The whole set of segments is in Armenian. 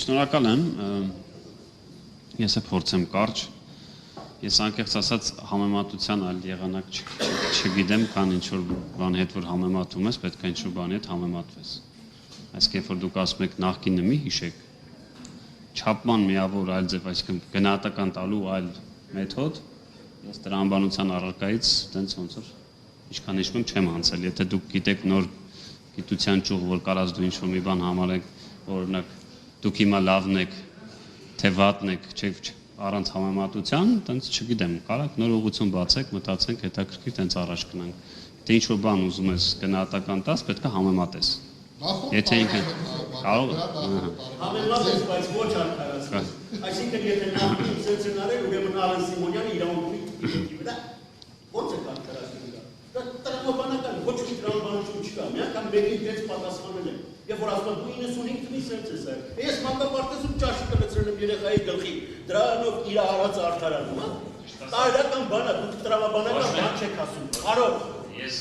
Շնորհակալ եմ, ես փորձեմ կարճ, ես անկեղծ ասած համեմատության այլ եղանակ չգիտեմ, քան ինչ-որ բանի հետ, որ համեմատում ես, պետք է ինչ-որ բանի հետ համեմատվես։ Այսինքն, երբ որ դուք ասում եք նախկինը մի հիշեք, չափման միավոր այլ ձև, այսինքն գնահատական տալու այլ մեթոդ, ես դրա անվանության առարկայից տենց ոնց որ ինչքան հիշում եմ չեմ անցել, եթե դուք գիտեք նոր գիտության ճյուղ, որ կարած դու ինչ-որ մի բան համարեք, օրինակ դուք հիմա լավն եք, թե վատն եք, առանց համեմատության, տենց չգիտեմ, կարաք նոր ուղղություն բացեք, մտածենք, հետաքրքիր տենց առաջ գնանք։ Եթե ինչ-որ բան ուզում ես գնահատական տաս, պետք է համեմատես։ Եթե ինքը կարող համեմատես, բայց ոչ արդարացնես։ Այսինքն եթե նախին սենցենարել, ուրեմն Արեն Սիմոնյանը իրավունքի վրա ո՞նց է արդարացնում դա։ Դա տրամաբանական ոչ մի տրամաբանություն չկա։ Մի անգամ մեկին դեց պատասխանել են։ Եվ որ ասում դու 95 թվականին սենց ես այլ։ Ես մանկապարտեզում ճաշի կլցրել եմ երեխայի գլխի, դրանով իր արած արդարանում, հա։ Տարական բան է, դուք տրամաբանական բան չեք ասում։ Արո։ Ես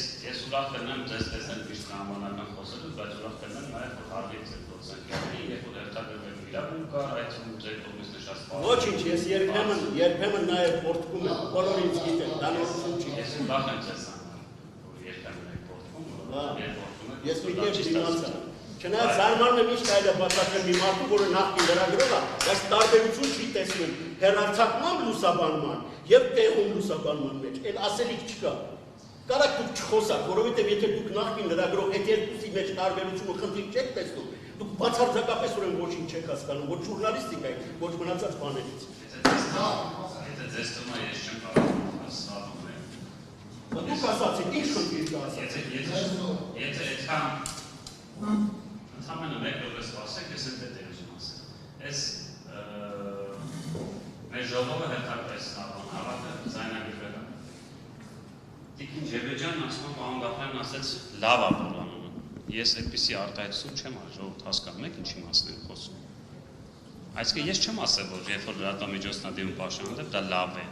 ուրախ կլինեմ ձեզ տեսնել միշտ տրամաբանական խոսելու, բայց ուրախ կլինեմ նաև որ հարգեք ձեր գործընկերներին, երբ որ հերթագրվելու իրավունք կա, այդ ձեր կողմից նշած բանը։ Ոչինչ, ես երբեմն նաև պորտկում եմ, բոլորը ինձ գիտեն, դա նորություն չի։ Ես ուրախ եմ ձեզ որ երբեմն եք պորտկում, ես մի կերպ դիմացա։ Չնայած զարմանում եմ ինչ կարելի է բացատրել մի մարդու, որը նախկին լրագրող է, բայց տարբերություն չի տեսնում հեռարձակման լուսաբանման եւ տեղում լուսաբանման մեջ։ Այդ ասելիք չկա։ Կարակ դուք չխոսաք, որովհետեւ եթե դուք նախկին լրագրող այդ երկուսի մեջ տարբերությունը խնդիր չեք տեսնում, դուք բացարձակապես ուրեմն ոչինչ չեք հասկանում, ոչ ժուրնալիստիկա է, ոչ մնացած բաներից։ Եթե ձեզ թվում է ես չեմ կարող ասում եմ։ Դուք ասացիք, ինչ խնդիր կա ասացիք։ Եթե այդքան Համենը մեկ րոպե սպասեք, ես եմ պետք է ասեմ։ Այս մեր ժողովը հետաքրքրեց հավաքը ձայնագրվել է։ Տիկին Ջեբեջյանն ասում պարոն Գաֆարյանն ասեց լավ է բանանը։ Ես այդպիսի արտահայտություն չեմ արել, ժողովուրդ հասկանում եք ինչի մասն են խոսում։ Այսինքն ես չեմ ասել, որ երբ որ լրատվամիջոցն է դիմում պաշտպանել, դա լավ է։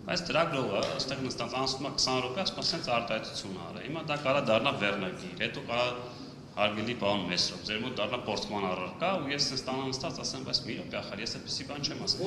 Բայց ծրագրողը ըստեղ նստած անցնում է 20 րոպե, ասում է սենց արտահայտություն արել։ Հիմա դա կարա դառնա վերնագիր, հետո կարա Հարգելի պարոն Մեսրոպ, ձեր մոտ դառնա պորտկման առարկա ու ես ստանան նստած ասեմ, բայց մի րոպե ախր, ես այդպիսի բան չեմ ասել։